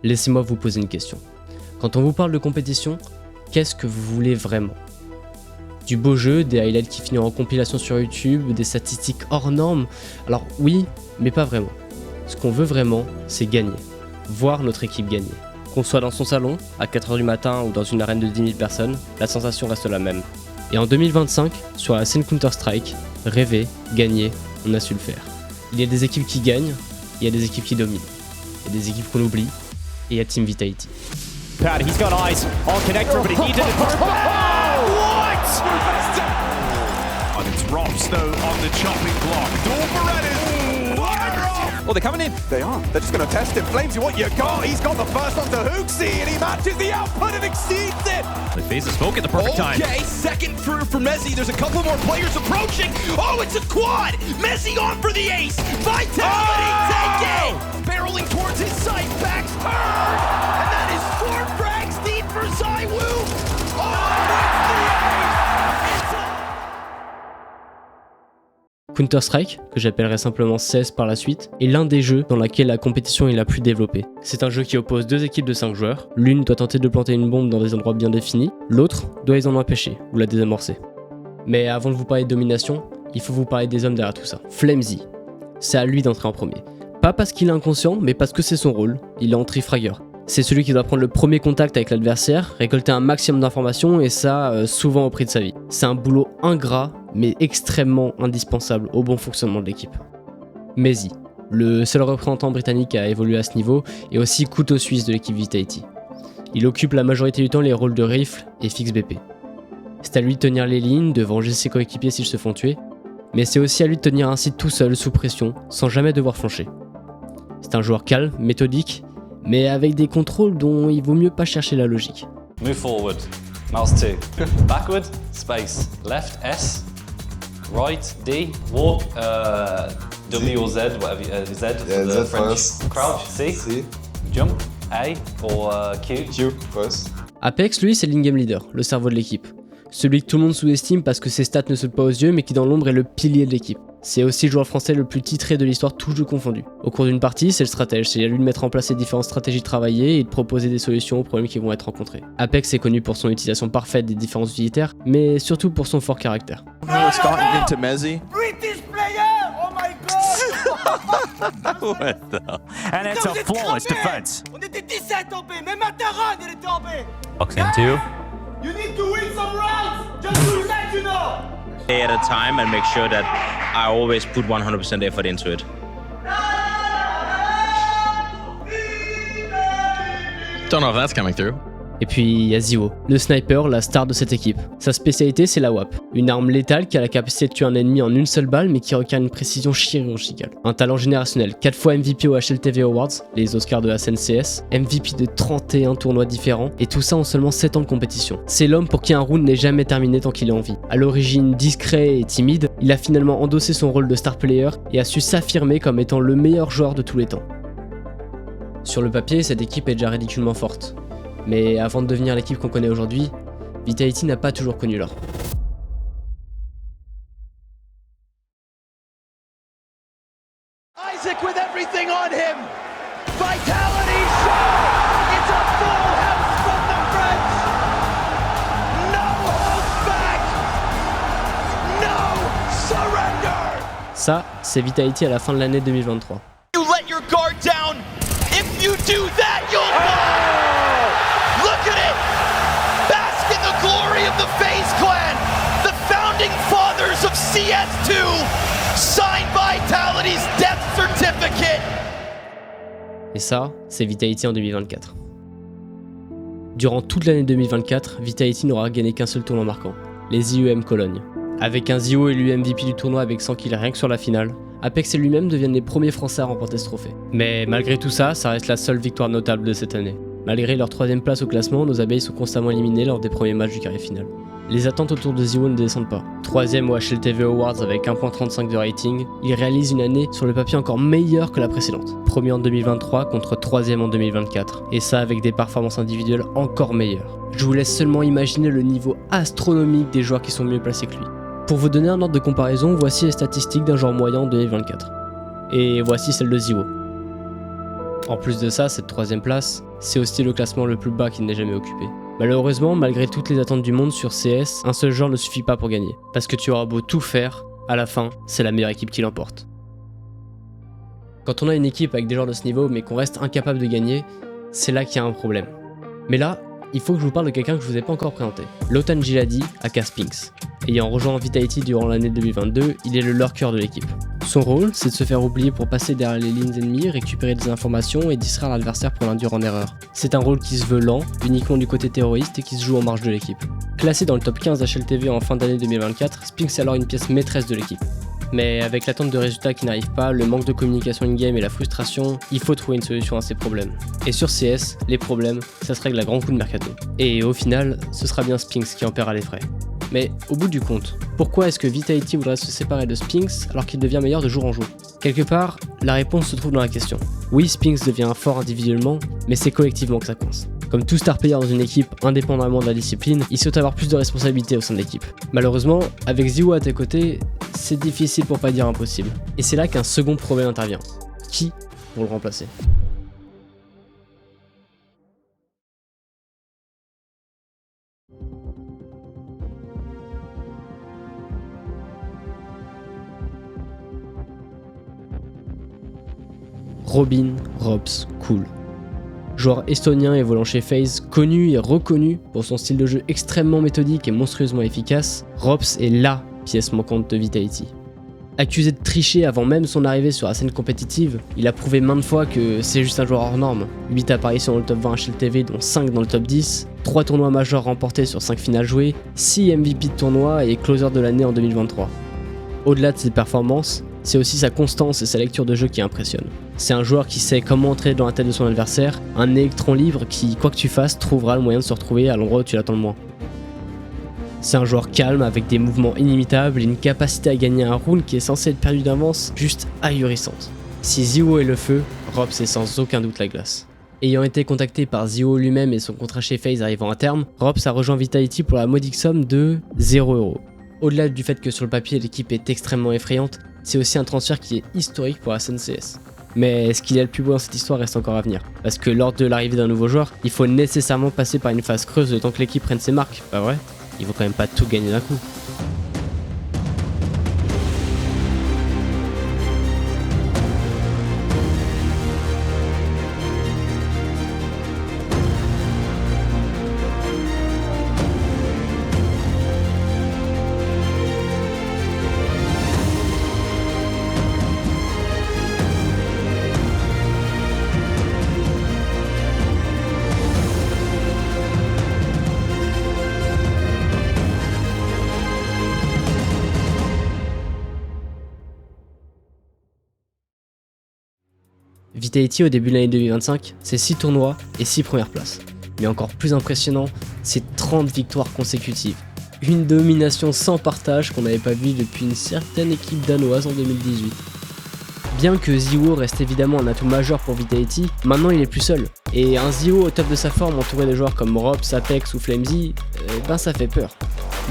Laissez-moi vous poser une question. Quand on vous parle de compétition, qu'est-ce que vous voulez vraiment? Du beau jeu, des highlights qui finissent en compilation sur YouTube, des statistiques hors normes? Alors oui, mais pas vraiment. Ce qu'on veut vraiment, c'est gagner. Voir notre équipe gagner. Qu'on soit dans son salon, à 4h du matin ou dans une arène de 10 000 personnes, la sensation reste la même. Et en 2025, sur la scène Counter-Strike, rêver, gagner, on a su le faire. Il y a des équipes qui gagnent, il y a des équipes qui dominent. Il y a des équipes qu'on oublie, et il y a Team Vitality. Pad, he's got eyes on connector, but he needed it. What? And it's Robs though on the chopping block. Oh, they're coming in. They are. They're just going to test him. Flamesy, what you got? He's got the first onto Hooksy, and he matches the output and exceeds it. They phase the smoke at the perfect time. Okay, second through for Mezzi. There's a couple more players approaching. Oh, it's a quad. Mezzi on for the ace. Vitality take it. Barreling towards his sight. Backs turned. And that is 4 frags deep for ZywOo. Oh, that's the ace. It's a... Counter-Strike, que j'appellerai simplement CS par la suite, est l'un des jeux dans lesquels la compétition est la plus développée. C'est un jeu qui oppose 2 équipes de 5 joueurs, l'une doit tenter de planter une bombe dans des endroits bien définis, l'autre doit les en empêcher ou la désamorcer. Mais avant de vous parler de domination, il faut vous parler des hommes derrière tout ça. Flamesy, c'est à lui d'entrer en premier. Pas parce qu'il est inconscient, mais parce que c'est son rôle, il est entrée-fragueur. C'est celui qui doit prendre le premier contact avec l'adversaire, récolter un maximum d'informations et ça souvent au prix de sa vie. C'est un boulot ingrat mais extrêmement indispensable au bon fonctionnement de l'équipe. Mezzi, le seul représentant britannique à évoluer à ce niveau et aussi couteau suisse de l'équipe Vitality. Il occupe la majorité du temps les rôles de rifle et fixe BP. C'est à lui de tenir les lignes, de venger ses coéquipiers s'ils se font tuer, mais c'est aussi à lui de tenir un site tout seul sous pression sans jamais devoir flancher. C'est un joueur calme, méthodique, mais avec des contrôles dont il vaut mieux pas chercher la logique. Move forward, mouse 2. Backward, space. Left, S. Right, D. Walk, W or Z, whatever, Z for the French. First. Crouch, C. C. Jump, A or Q. Q first. Apex, lui, c'est l'in-game leader, le cerveau de l'équipe. Celui que tout le monde sous-estime parce que ses stats ne sautent pas aux yeux, mais qui dans l'ombre est le pilier de l'équipe. C'est aussi le joueur français le plus titré de l'histoire, tout jeu confondu. Au cours d'une partie, c'est le stratège, c'est à lui de mettre en place les différentes stratégies travaillées et de proposer des solutions aux problèmes qui vont être rencontrés. Apex est connu pour son utilisation parfaite des différents utilitaires, mais surtout pour son fort caractère. Starting into Mezzi. British player. Oh my god. What the? And it's a flawless defense. On était 17 en B, même Mataran il était en B. Box into. You need to win some rounds. Just to let you know. At a time and make sure that I always put 100% effort into it. Don't know if that's coming through. Et puis il y a ZywOo, le sniper, la star de cette équipe. Sa spécialité c'est la WAP, une arme létale qui a la capacité de tuer un ennemi en une seule balle mais qui requiert une précision chirurgicale. Un talent générationnel, 4 fois MVP au HLTV Awards, les Oscars de la scène CS, MVP de 31 tournois différents et tout ça en seulement 7 ans de compétition. C'est l'homme pour qui un round n'est jamais terminé tant qu'il est en vie. À l'origine discret et timide, il a finalement endossé son rôle de star player et a su s'affirmer comme étant le meilleur joueur de tous les temps. Sur le papier, cette équipe est déjà ridiculement forte. Mais avant de devenir l'équipe qu'on connaît aujourd'hui, Vitality n'a pas toujours connu l'or. Isaac with everything on him. Vitality show. It's a full house from the French. No hold back. No surrender. Ça, c'est Vitality à la fin de l'année 2023. You let your guard down. If you do that, you'll fall. Look at it. Bask in the glory of the FaZe Clan. The founding fathers of CS2. Signed Vitality's death certificate. Et ça, c'est Vitality en 2024. Durant toute l'année 2024, Vitality n'aura gagné qu'un seul tournoi marquant, les IEM Cologne. Avec un ZywOo élu MVP du tournoi avec 100 kills rien que sur la finale, Apex et lui-même deviennent les premiers Français à remporter ce trophée. Mais malgré tout ça, ça reste la seule victoire notable de cette année. Malgré leur 3ème place au classement, nos abeilles sont constamment éliminées lors des premiers matchs du carré final. Les attentes autour de ZywOo ne descendent pas. 3ème au HLTV Awards avec 1.35 de rating, il réalise une année sur le papier encore meilleure que la précédente. Premier en 2023 contre 3ème en 2024, et ça avec des performances individuelles encore meilleures. Je vous laisse seulement imaginer le niveau astronomique des joueurs qui sont mieux placés que lui. Pour vous donner un ordre de comparaison, voici les statistiques d'un joueur moyen en 2024. Et voici celle de ZywOo. En plus de ça, cette 3ème place, c'est aussi le classement le plus bas qu'il n'ait jamais occupé. Malheureusement, malgré toutes les attentes du monde sur CS, un seul joueur ne suffit pas pour gagner. Parce que tu auras beau tout faire, à la fin, c'est la meilleure équipe qui l'emporte. Quand on a une équipe avec des joueurs de ce niveau mais qu'on reste incapable de gagner, c'est là qu'il y a un problème. Mais là, il faut que je vous parle de quelqu'un que je vous ai pas encore présenté. Lotan Giladi, aka Spinx. Ayant rejoint Vitality durant l'année 2022, il est le lurker de l'équipe. Son rôle, c'est de se faire oublier pour passer derrière les lignes ennemies, récupérer des informations et distraire l'adversaire pour l'induire en erreur. C'est un rôle qui se veut lent, uniquement du côté terroriste et qui se joue en marge de l'équipe. Classé dans le top 15 HLTV en fin d'année 2024, Spinx est alors une pièce maîtresse de l'équipe. Mais avec l'attente de résultats qui n'arrivent pas, le manque de communication in-game et la frustration, il faut trouver une solution à ces problèmes. Et sur CS, les problèmes, ça se règle à grands coups de mercato. Et au final, ce sera bien Spinx qui en paiera les frais. Mais au bout du compte, pourquoi est-ce que Vitality voudrait se séparer de Spinx alors qu'il devient meilleur de jour en jour? Quelque part, la réponse se trouve dans la question. Oui, Spinx devient fort individuellement, mais c'est collectivement que ça coince. Comme tout star player dans une équipe, indépendamment de la discipline, il souhaite avoir plus de responsabilités au sein de l'équipe. Malheureusement, avec Ziwo à tes côtés, c'est difficile pour pas dire impossible. Et c'est là qu'un second problème intervient. Qui pour le remplacer? Robin Robs Cool. Joueur estonien évoluant chez FaZe, connu et reconnu pour son style de jeu extrêmement méthodique et monstrueusement efficace, Robs est LA pièce manquante de Vitality. Accusé de tricher avant même son arrivée sur la scène compétitive, il a prouvé maintes fois que c'est juste un joueur hors norme. 8 apparitions dans le top 20 HLTV dont 5 dans le top 10, 3 tournois majeurs remportés sur 5 finales jouées, 6 MVP de tournoi et closer de l'année en 2023. Au-delà de ses performances, c'est aussi sa constance et sa lecture de jeu qui impressionnent. C'est un joueur qui sait comment entrer dans la tête de son adversaire, un électron libre qui, quoi que tu fasses, trouvera le moyen de se retrouver à l'endroit où tu l'attends le moins. C'est un joueur calme avec des mouvements inimitables et une capacité à gagner un round qui est censé être perdu d'avance juste ahurissante. Si Ziwo est le feu, Robs est sans aucun doute la glace. Ayant été contacté par Ziwo lui-même et son contrat chez FaZe arrivant à terme, Robs a rejoint Vitality pour la modique somme de 0€. Au-delà du fait que sur le papier l'équipe est extrêmement effrayante, c'est aussi un transfert qui est historique pour la scène CS. Mais ce qu'il y a le plus beau dans cette histoire reste encore à venir. Parce que lors de l'arrivée d'un nouveau joueur, il faut nécessairement passer par une phase creuse le temps que l'équipe prenne ses marques, pas vrai? Il faut quand même pas tout gagner d'un coup. Vitality au début de l'année 2025, c'est 6 tournois et 6 premières places. Mais encore plus impressionnant, c'est 30 victoires consécutives. Une domination sans partage qu'on n'avait pas vue depuis une certaine équipe danoise en 2018. Bien que Ziwo reste évidemment un atout majeur pour Vitality, maintenant il est plus seul. Et un Ziwo au top de sa forme entouré de joueurs comme Robs, Apex ou Flamesy, ça fait peur.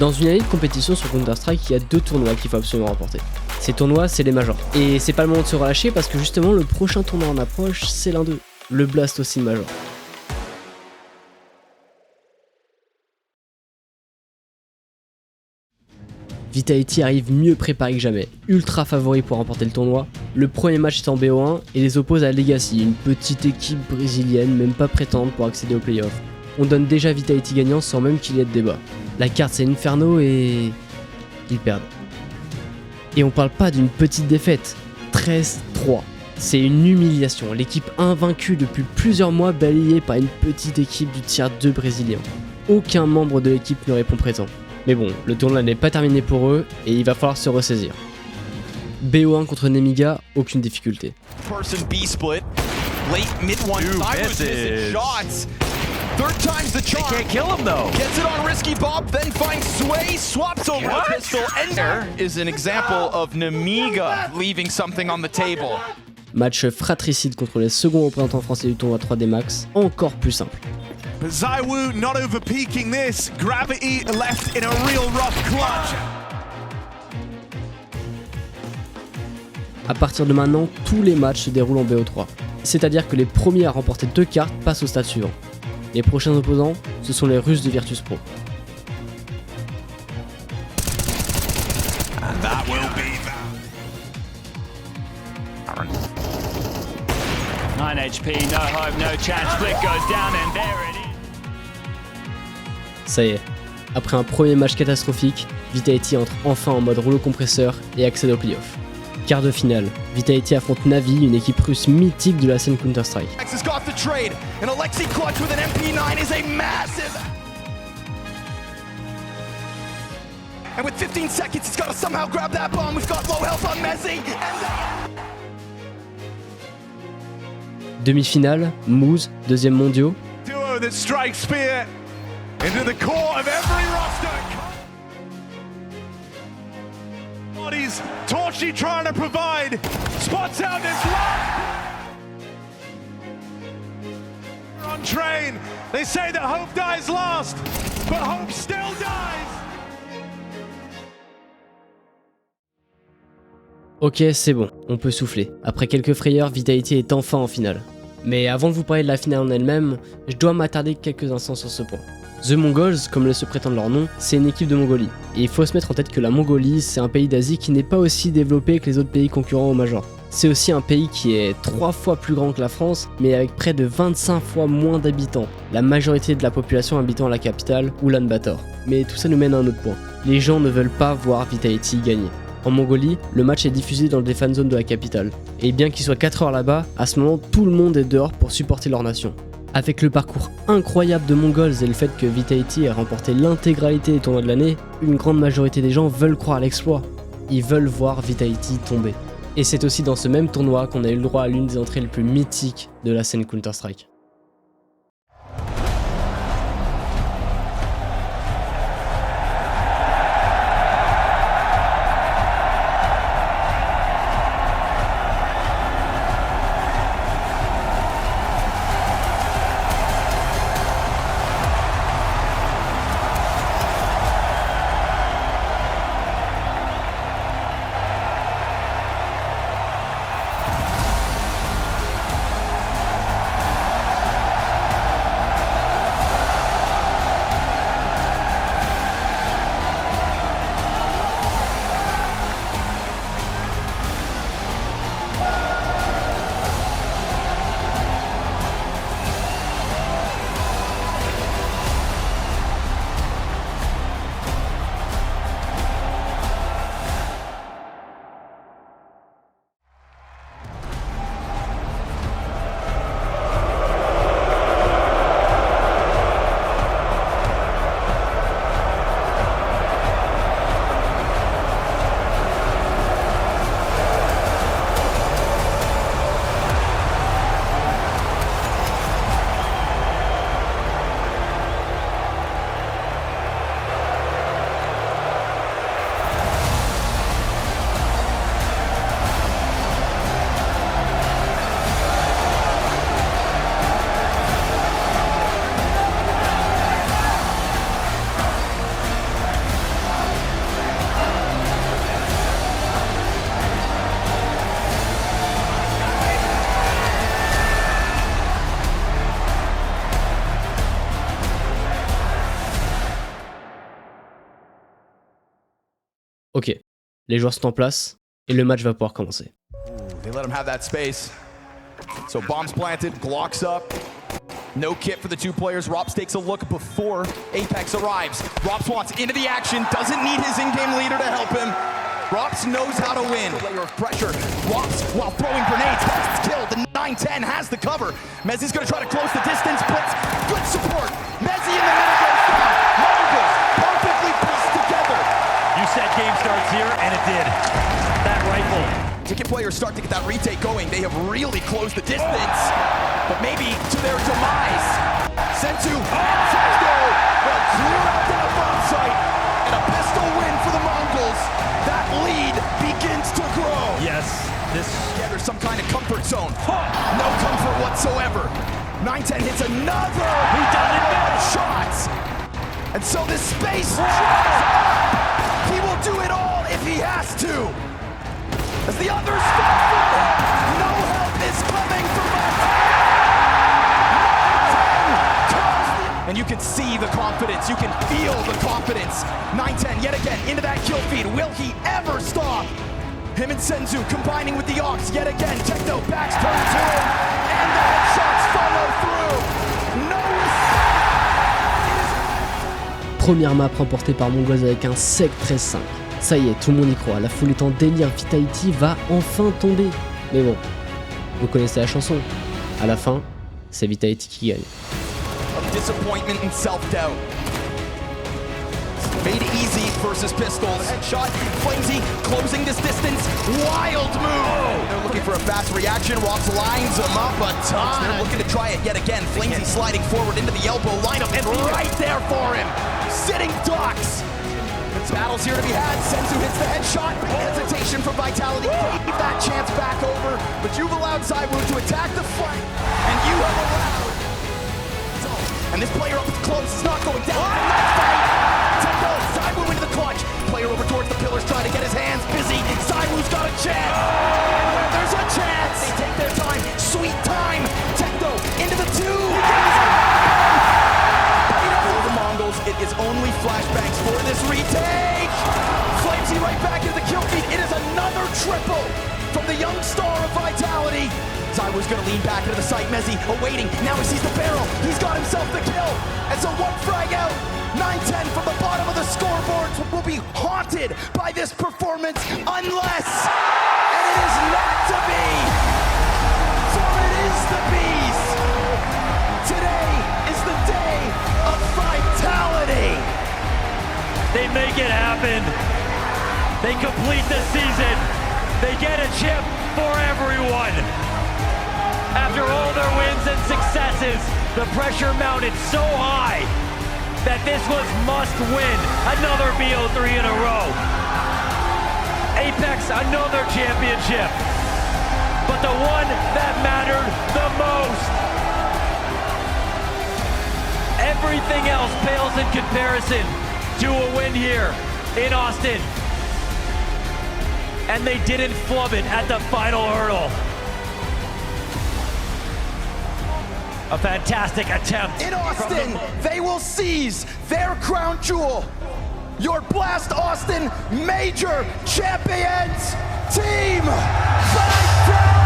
Dans une année de compétition sur Counter-Strike, il y a 2 tournois qu'il faut absolument remporter. Ces tournois, c'est les majors. Et c'est pas le moment de se relâcher parce que justement le prochain tournoi en approche, c'est l'un d'eux, le Blast aussi Major. Vitality arrive mieux préparé que jamais, ultra favori pour remporter le tournoi. Le premier match est en BO1 et les oppose à Legacy, une petite équipe brésilienne même pas prétendante pour accéder aux playoffs. On donne déjà Vitality gagnant sans même qu'il y ait de débat. La carte c'est Inferno et... ils perdent. Et on parle pas d'une petite défaite, 13-3. C'est une humiliation, l'équipe invaincue depuis plusieurs mois balayée par une petite équipe du tier 2 brésilien. Aucun membre de l'équipe ne répond présent. Mais bon, le tournoi n'est pas terminé pour eux et il va falloir se ressaisir. BO1 contre Nemiga, aucune difficulté. Person B split, late mid one, Cyrus missing shots. Third time's the charm. They can't kill him though. Gets it on Risky Bob, then finds Sway, swaps over a pistol. Ender is an example of Nemiga leaving something on the table. Match fratricide contre les seconds représentants français du tournoi 3D Max, encore plus simple. But ZywOo not overpeaking this. Gravity left in a real rough clutch. À partir de maintenant, tous les matchs se déroulent en BO3. C'est-à-dire que les premiers à remporter 2 cartes passent au stade suivant. Les prochains opposants, ce sont les Russes de Virtus Pro. And that will be 9 HP, no hope, no chance. Flick goes down and there it is. Ça y est, après un premier match catastrophique, Vitality entre enfin en mode rouleau compresseur et accède au playoff. Quart de finale, Vitality affronte Na'Vi, une équipe russe mythique de la scène Counter-Strike. Has got the trade, and Alexei Clutch with an MP9 is a massive. And with 15 seconds, he's got to somehow grab that bomb. We've got low health on Messi. Demi-finale, Moose, deuxième mondiaux. duo that strikes fear into the core of every roster. Bodies, Torchy trying to provide, spots out this last. On train, they say that hope dies last, but hope still dies. Ok, c'est bon, on peut souffler. Après quelques frayeurs, Vitality est enfin en finale. Mais avant de vous parler de la finale en elle-même, je dois m'attarder quelques instants sur ce point. The Mongols, comme laissent prétendre leur nom, c'est une équipe de Mongolie. Et il faut se mettre en tête que la Mongolie, c'est un pays d'Asie qui n'est pas aussi développé que les autres pays concurrents au Major. C'est aussi un pays qui est 3 fois plus grand que la France, mais avec près de 25 fois moins d'habitants. La majorité de la population habitant à la capitale, Ulaanbaatar. Mais tout ça nous mène à un autre point. Les gens ne veulent pas voir Vitality gagner. En Mongolie, le match est diffusé dans des fan zones de la capitale. Et bien qu'il soit 4 heures là-bas, à ce moment, tout le monde est dehors pour supporter leur nation. Avec le parcours incroyable de Mongols et le fait que Vitality ait remporté l'intégralité des tournois de l'année, une grande majorité des gens veulent croire à l'exploit. Ils veulent voir Vitality tomber. Et c'est aussi dans ce même tournoi qu'on a eu le droit à l'une des entrées les plus mythiques de la scène Counter-Strike. Ok, les joueurs sont en place et le match va pouvoir commencer. They let him have that space. So bombs planted, Glocks up. No kit for the two players. Rops takes a look before Apex arrives. Rops wants into the action, doesn't need his in-game leader to help him. Rops knows how to win. A layer of pressure. Rops, while throwing grenades, gets killed. The 9-10 has the cover. Mezzi's gonna try to close the distance, but good support. Mezzi in the middle goes down. Mongols perfectly pieced together. You said game starts here, and it did. That rifle. Ticket players start to get that retake going. They have really closed the distance, but maybe to their demise. Sensu and Sesto will clear out that bomb site, and a pistol win for the Mongols. That lead begins to grow. Yes, this. Yeah, there's some kind of comfort zone. No comfort whatsoever. 9-10 hits another. He doesn't miss. Shots. And so this space dries up. He will do it all if he has to. As the others fall for it, no help is coming from Mongols. you can see the confidence, you can feel the confidence. 9-10 yet again into that kill feed. Will he ever stop? Him and Senzu combining with the Ox yet again. Techno backs turn to him, and the headshots follow through. No. Première map remportée par Mongols avec un sec 13-5. Ça y est, tout le monde y croit, la foule est en délire, Vitality va enfin tomber. Mais bon, vous connaissez la chanson. À la fin, c'est Vitality qui gagne. Disappointment and self-doubt. Made easy versus Pistols. Headshot, Flamesy closing this distance. Wild move! They're looking for a fast reaction. Rox lines him up a ton. They're looking to try it yet again. Flamesy sliding forward into the elbow lineup and right there for him. Sitting ducks. Battle's here to be had. Senzu hits the headshot. Hesitation from Vitality. Gave that chance back over. But you've allowed ZywOo to attack the flank. And you have allowed. And this player up close is not going down. Nice fight. Techno, ZywOo into the clutch. Player over towards the pillars trying to get his hands busy. ZywOo's got a chance. And where there's a chance, they take their time. Sweet time. Techno into the two. It is only flashbangs for this retake. Flamesy right back into the kill feed. It is another triple from the young star of Vitality. ZywOo's gonna lean back into the site. Mezzy awaiting. Now he sees the barrel. He's got himself the kill. And so one frag out. 9-10 from the bottom of the scoreboards will be haunted by this performance unless, and it is not to be, for it is the bees. Today is the day of Vitality. They make it happen. They complete the season. They get a chip for everyone. After all their wins and successes, the pressure mounted so high that this was must win. Another BO3 in a row. Apex, another championship. But the one that mattered the most. Everything else pales in comparison to a win here in Austin. And they didn't flub it at the final hurdle. A fantastic attempt. In Austin, they will seize their crown jewel. Your Blast Austin Major Champions Team Vitality!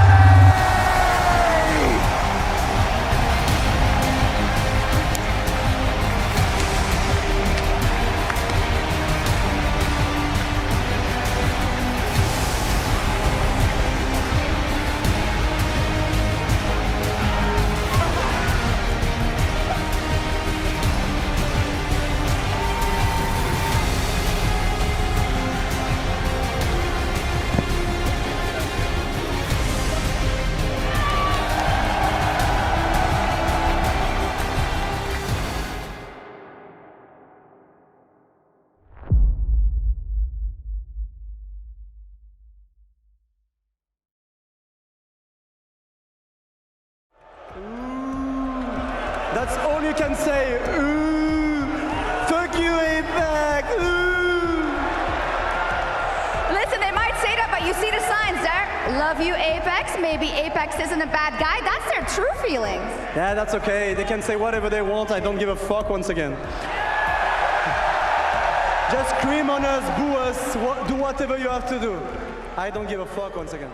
That's all you can say. Ooh, fuck you, Apex. Ooh. Listen, they might say that, but you see the signs there. Love you, Apex. Maybe Apex isn't a bad guy. That's their true feelings. Yeah, that's okay. They can say whatever they want. I don't give a fuck once again. Just scream on us, boo us, do whatever you have to do. I don't give a fuck once again.